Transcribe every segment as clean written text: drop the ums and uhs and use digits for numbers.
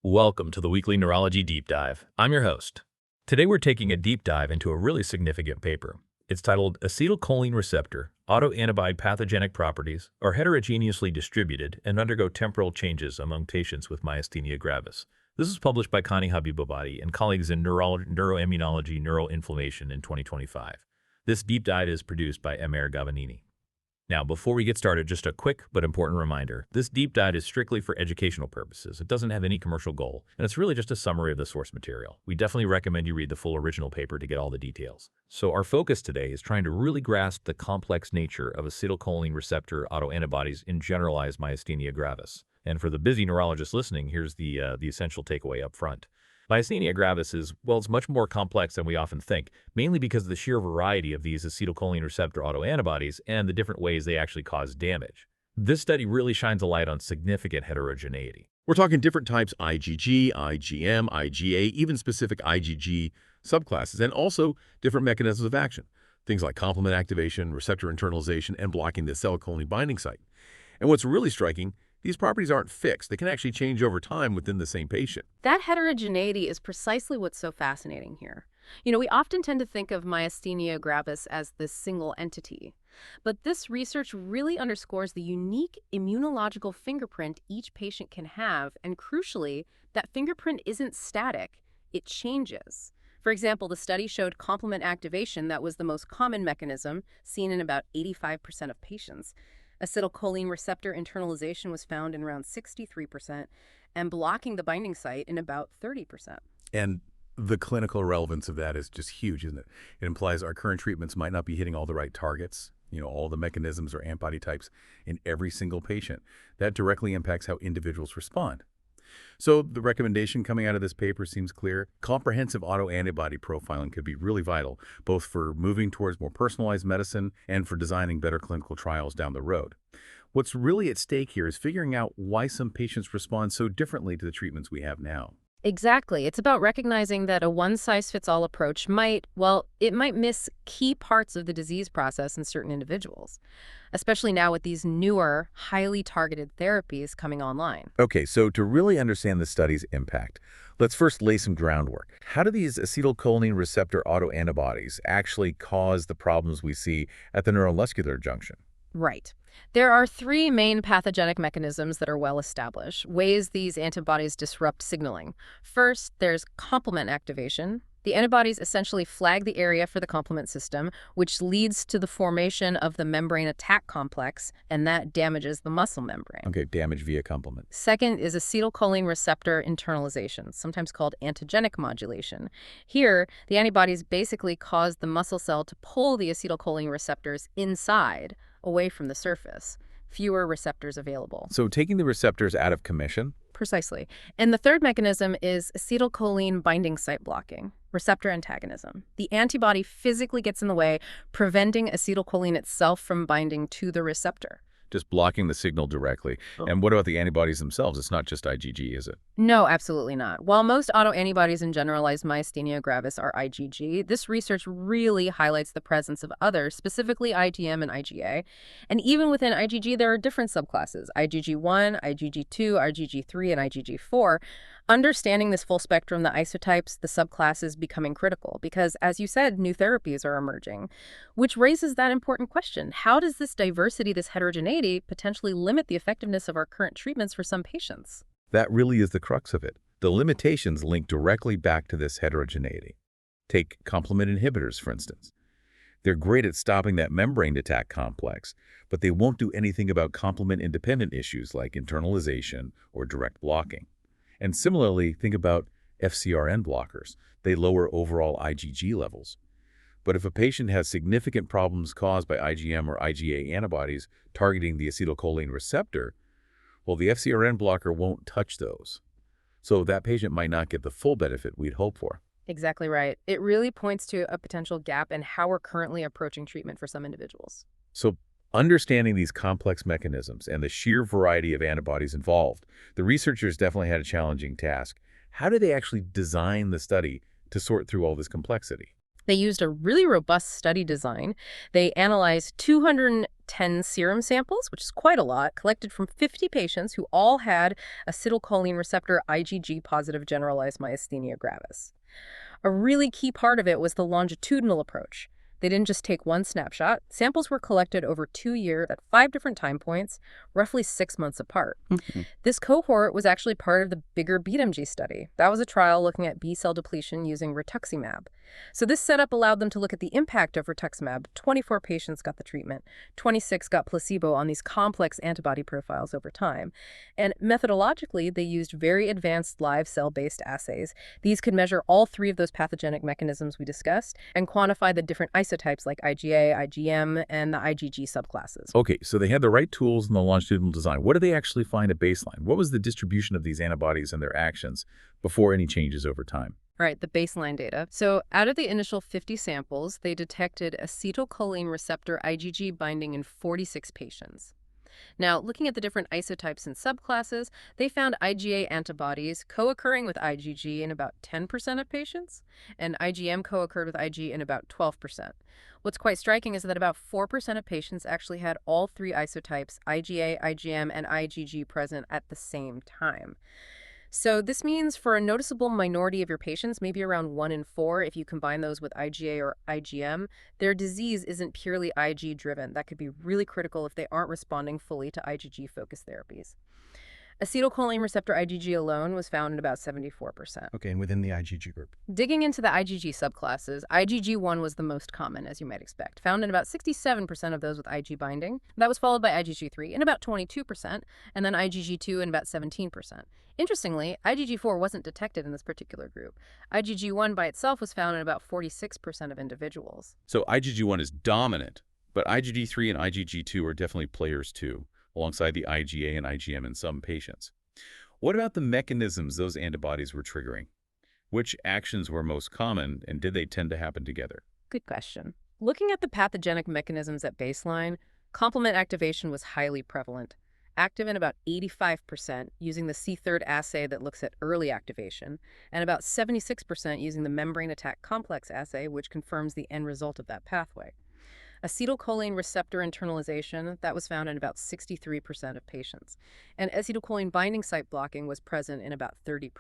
Welcome to the weekly Neurology Deep Dive. I'm your host. Today we're taking a deep dive into a really significant paper. It's titled Acetylcholine Receptor, Autoantibody Pathogenic Properties are Heterogeneously Distributed and Undergo Temporal Changes Among Patients with Myasthenia Gravis. This was published by Connie Habibabadi and colleagues in Neuroimmunology Neuroinflammation in 2025. This deep dive is produced by Emer Gavanini. Now, before we get started, just a quick but important reminder. This deep dive is strictly for educational purposes. It doesn't have any commercial goal, and it's really just a summary of the source material. We definitely recommend you read the full original paper to get all the details. So our focus today is trying to really grasp the complex nature of acetylcholine receptor autoantibodies in generalized myasthenia gravis. And for the busy neurologist listening, here's the essential takeaway up front. Myasthenia gravis is, well, it's much more complex than we often think, mainly because of the sheer variety of these acetylcholine receptor autoantibodies and the different ways they actually cause damage. This study really shines a light on significant heterogeneity. We're talking different types: IgG, IgM, IgA, even specific IgG subclasses, and also different mechanisms of action. Things like complement activation, receptor internalization, and blocking the acetylcholine binding site. And what's really striking, these properties aren't fixed. They can actually change over time within the same patient. That heterogeneity is precisely what's so fascinating here. We often tend to think of myasthenia gravis as this single entity. But this research really underscores the unique immunological fingerprint each patient can have, and crucially, that fingerprint isn't static, it changes. For example, the study showed complement activation that was the most common mechanism seen in about 85% of patients. Acetylcholine receptor internalization was found in around 63%, and blocking the binding site in about 30%. And the clinical relevance of that is just huge, isn't it? It implies our current treatments might not be hitting all the right targets, all the mechanisms or antibody types in every single patient. That directly impacts how individuals respond. So the recommendation coming out of this paper seems clear. Comprehensive autoantibody profiling could be really vital, both for moving towards more personalized medicine and for designing better clinical trials down the road. What's really at stake here is figuring out why some patients respond so differently to the treatments we have now. Exactly. It's about recognizing that a one-size-fits-all approach might miss key parts of the disease process in certain individuals, especially now with these newer, highly targeted therapies coming online. Okay, so to really understand the study's impact, let's first lay some groundwork. How do these acetylcholine receptor autoantibodies actually cause the problems we see at the neuromuscular junction? Right. There are three main pathogenic mechanisms that are well established, ways these antibodies disrupt signaling. First, there's complement activation. The antibodies essentially flag the area for the complement system, which leads to the formation of the membrane attack complex, and that damages the muscle membrane. Okay, damage via complement. Second is acetylcholine receptor internalization, sometimes called antigenic modulation. Here, the antibodies basically cause the muscle cell to pull the acetylcholine receptors inside, away from the surface. Fewer receptors available. So taking the receptors out of commission? Precisely. And the third mechanism is acetylcholine binding site blocking, receptor antagonism. The antibody physically gets in the way, preventing acetylcholine itself from binding to the receptor. Just blocking the signal directly. Oh. And what about the antibodies themselves? It's not just IgG, is it? No, absolutely not. While most autoantibodies in generalized myasthenia gravis are IgG, this research really highlights the presence of others, specifically IgM and IgA. And even within IgG, there are different subclasses: IgG1, IgG2, IgG3, and IgG4. Understanding this full spectrum, the isotypes, the subclasses, becoming critical because, as you said, new therapies are emerging, which raises that important question. How does this diversity, this heterogeneity, potentially limit the effectiveness of our current treatments for some patients? That really is the crux of it. The limitations link directly back to this heterogeneity. Take complement inhibitors, for instance. They're great at stopping that membrane attack complex, but they won't do anything about complement-independent issues like internalization or direct blocking. And similarly, think about FcRn blockers. They lower overall IgG levels. But if a patient has significant problems caused by IgM or IgA antibodies targeting the acetylcholine receptor, well, the FcRn blocker won't touch those. So that patient might not get the full benefit we'd hope for. Exactly right. It really points to a potential gap in how we're currently approaching treatment for some individuals. So understanding these complex mechanisms and the sheer variety of antibodies involved, the researchers definitely had a challenging task. How do they actually design the study to sort through all this complexity? They used a really robust study design. They analyzed 210 10 serum samples, which is quite a lot, collected from 50 patients who all had acetylcholine receptor IgG positive generalized myasthenia gravis. A really key part of it was the longitudinal approach. They didn't just take one snapshot. Samples were collected over 2 years at 5 different time points, roughly 6 months apart. This cohort was actually part of the bigger BeatMG study. That was a trial looking at B-cell depletion using rituximab. So this setup allowed them to look at the impact of rituximab. 24 patients got the treatment. 26 got placebo on these complex antibody profiles over time. And methodologically, they used very advanced live cell-based assays. These could measure all 3 of those pathogenic mechanisms we discussed and quantify the different isotypes like IgA, IgM, and the IgG subclasses. Okay, so they had the right tools in the longitudinal design. What did they actually find at baseline? What was the distribution of these antibodies and their actions before any changes over time? Right, the baseline data. So out of the initial 50 samples, they detected acetylcholine receptor IgG binding in 46 patients. Now, looking at the different isotypes and subclasses, they found IgA antibodies co-occurring with IgG in about 10% of patients, and IgM co-occurred with Ig in about 12%. What's quite striking is that about 4% of patients actually had all 3 isotypes, IgA, IgM, and IgG present at the same time. So this means for a noticeable minority of your patients, maybe around 1 in 4, if you combine those with IgA or IgM, their disease isn't purely Ig-driven. That could be really critical if they aren't responding fully to IgG-focused therapies. Acetylcholine receptor IgG alone was found in about 74%. Okay, and within the IgG group. Digging into the IgG subclasses, IgG1 was the most common, as you might expect, found in about 67% of those with Ig binding. That was followed by IgG3 in about 22%, and then IgG2 in about 17%. Interestingly, IgG4 wasn't detected in this particular group. IgG1 by itself was found in about 46% of individuals. So IgG1 is dominant, but IgG3 and IgG2 are definitely players too, alongside the IgA and IgM in some patients. What about the mechanisms those antibodies were triggering? Which actions were most common, and did they tend to happen together? Good question. Looking at the pathogenic mechanisms at baseline, complement activation was highly prevalent, active in about 85% using the C3 assay that looks at early activation, and about 76% using the membrane attack complex assay, which confirms the end result of that pathway. Acetylcholine receptor internalization, that was found in about 63% of patients. And acetylcholine binding site blocking was present in about 30%.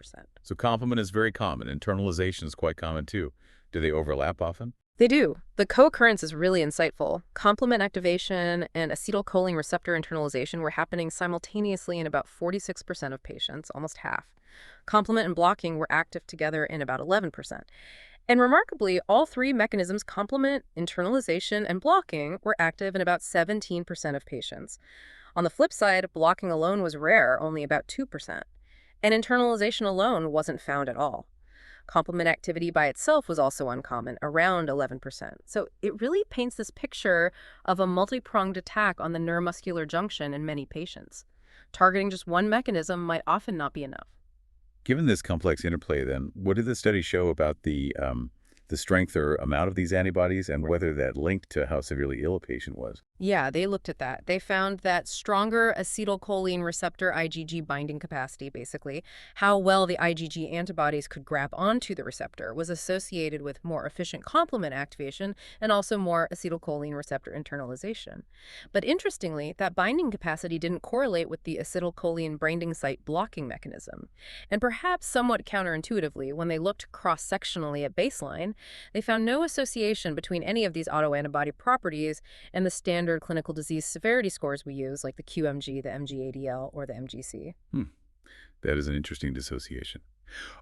So complement is very common. Internalization is quite common too. Do they overlap often? They do. The co-occurrence is really insightful. Complement activation and acetylcholine receptor internalization were happening simultaneously in about 46% of patients, almost half. Complement and blocking were active together in about 11%. And remarkably, all 3 mechanisms, complement, internalization, and blocking, were active in about 17% of patients. On the flip side, blocking alone was rare, only about 2%. And internalization alone wasn't found at all. Complement activity by itself was also uncommon, around 11%. So it really paints this picture of a multi-pronged attack on the neuromuscular junction in many patients. Targeting just one mechanism might often not be enough. Given this complex interplay, then, what did the study show about the strength or amount of these antibodies and whether that linked to how severely ill a patient was? Yeah, they looked at that. They found that stronger acetylcholine receptor IgG binding capacity, basically, how well the IgG antibodies could grab onto the receptor, was associated with more efficient complement activation and also more acetylcholine receptor internalization. But interestingly, that binding capacity didn't correlate with the acetylcholine binding site blocking mechanism. And perhaps somewhat counterintuitively, when they looked cross-sectionally at baseline, they found no association between any of these autoantibody properties and the standard clinical disease severity scores we use, like the QMG, the MG-ADL, or the MGC. That is an interesting dissociation.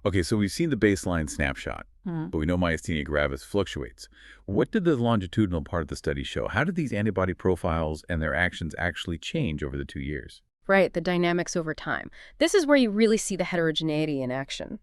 Okay, so we've seen the baseline snapshot, but we know myasthenia gravis fluctuates. What did the longitudinal part of the study show? How did these antibody profiles and their actions actually change over the 2 years? Right, the dynamics over time. This is where you really see the heterogeneity in action.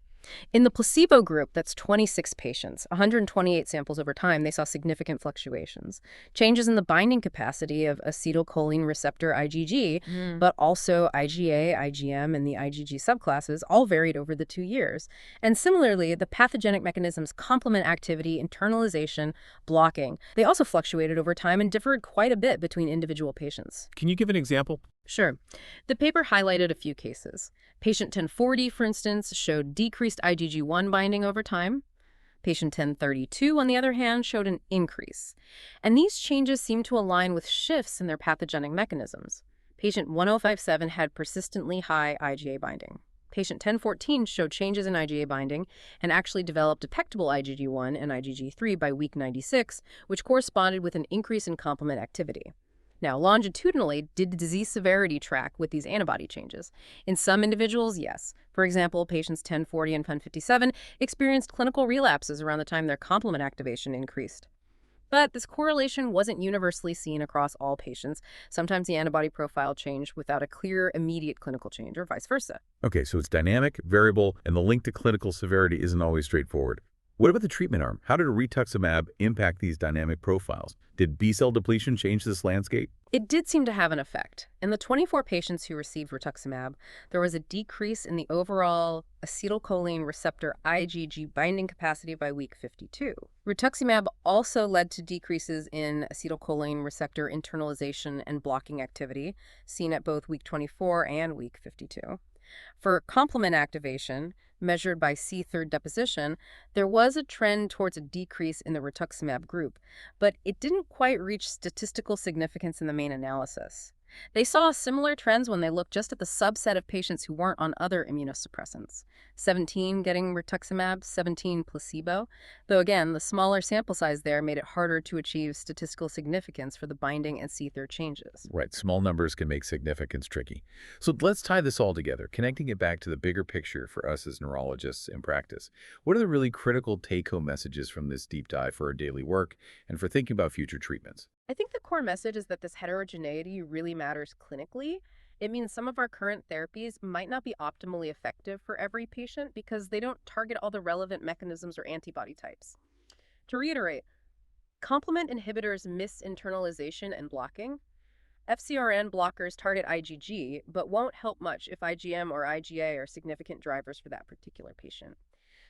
In the placebo group, that's 26 patients, 128 samples over time, they saw significant fluctuations. Changes in the binding capacity of acetylcholine receptor IgG, but also IgA, IgM, and the IgG subclasses all varied over the 2 years. And similarly, the pathogenic mechanisms complement activity, internalization, blocking, they also fluctuated over time and differed quite a bit between individual patients. Can you give an example? Sure. The paper highlighted a few cases. Patient 1040, for instance, showed decreased IgG1 binding over time. Patient 1032, on the other hand, showed an increase. And these changes seem to align with shifts in their pathogenic mechanisms. Patient 1057 had persistently high IgA binding. Patient 1014 showed changes in IgA binding and actually developed detectable IgG1 and IgG3 by week 96, which corresponded with an increase in complement activity. Now, longitudinally, did the disease severity track with these antibody changes? In some individuals, yes. For example, patients 1040 and 1057 experienced clinical relapses around the time their complement activation increased. But this correlation wasn't universally seen across all patients. Sometimes the antibody profile changed without a clear, immediate clinical change, or vice versa. Okay, so it's dynamic, variable, and the link to clinical severity isn't always straightforward. What about the treatment arm? How did rituximab impact these dynamic profiles? Did B-cell depletion change this landscape? It did seem to have an effect. In the 24 patients who received rituximab, there was a decrease in the overall acetylcholine receptor IgG binding capacity by week 52. Rituximab also led to decreases in acetylcholine receptor internalization and blocking activity, seen at both week 24 and week 52. For complement activation, measured by C3 deposition, there was a trend towards a decrease in the rituximab group, but it didn't quite reach statistical significance in the main analysis. They saw similar trends when they looked just at the subset of patients who weren't on other immunosuppressants, 17 getting rituximab, 17 placebo, though again, the smaller sample size there made it harder to achieve statistical significance for the binding and C3 changes. Right, small numbers can make significance tricky. So let's tie this all together, connecting it back to the bigger picture for us as neurologists in practice. What are the really critical take-home messages from this deep dive for our daily work and for thinking about future treatments? I think the core message is that this heterogeneity really matters clinically. It means some of our current therapies might not be optimally effective for every patient because they don't target all the relevant mechanisms or antibody types. To reiterate, complement inhibitors miss internalization and blocking. FcRn blockers target IgG, but won't help much if IgM or IgA are significant drivers for that particular patient.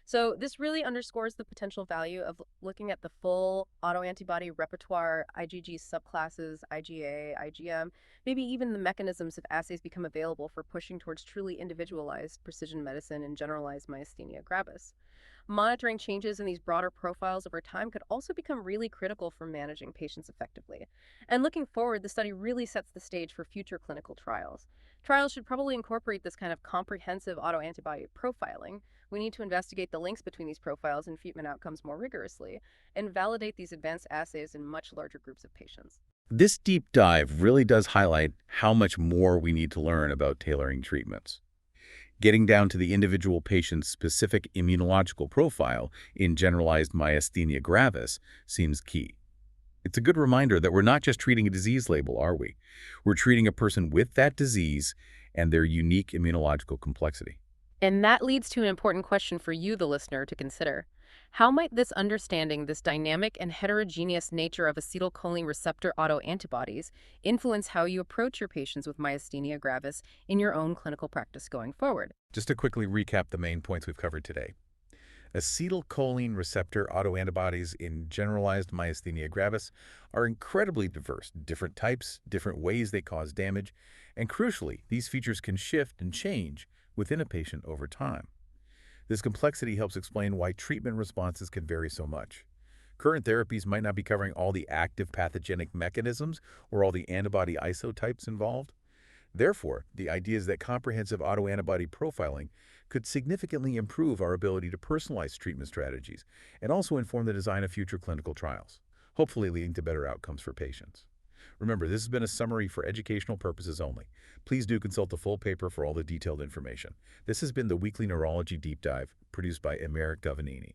So this really underscores the potential value of looking at the full autoantibody repertoire, IgG subclasses, IgA, IgM, maybe even the mechanisms if assays become available for pushing towards truly individualized precision medicine and generalized myasthenia gravis. Monitoring changes in these broader profiles over time could also become really critical for managing patients effectively. And looking forward, the study really sets the stage for future clinical trials. Trials should probably incorporate this kind of comprehensive autoantibody profiling. We need to investigate the links between these profiles and treatment outcomes more rigorously and validate these advanced assays in much larger groups of patients. This deep dive really does highlight how much more we need to learn about tailoring treatments. Getting down to the individual patient's specific immunological profile in generalized myasthenia gravis seems key. It's a good reminder that we're not just treating a disease label, are we? We're treating a person with that disease and their unique immunological complexity. And that leads to an important question for you, the listener, to consider. How might this understanding this dynamic and heterogeneous nature of acetylcholine receptor autoantibodies influence how you approach your patients with myasthenia gravis in your own clinical practice going forward? Just to quickly recap the main points we've covered today. Acetylcholine receptor autoantibodies in generalized myasthenia gravis are incredibly diverse, different types, different ways they cause damage, and crucially, these features can shift and change within a patient over time. This complexity helps explain why treatment responses can vary so much. Current therapies might not be covering all the active pathogenic mechanisms or all the antibody isotypes involved. Therefore, the idea is that comprehensive autoantibody profiling could significantly improve our ability to personalize treatment strategies and also inform the design of future clinical trials, hopefully leading to better outcomes for patients. Remember, this has been a summary for educational purposes only. Please do consult the full paper for all the detailed information. This has been the Weekly Neurology Deep Dive, produced by Emer Gavanini.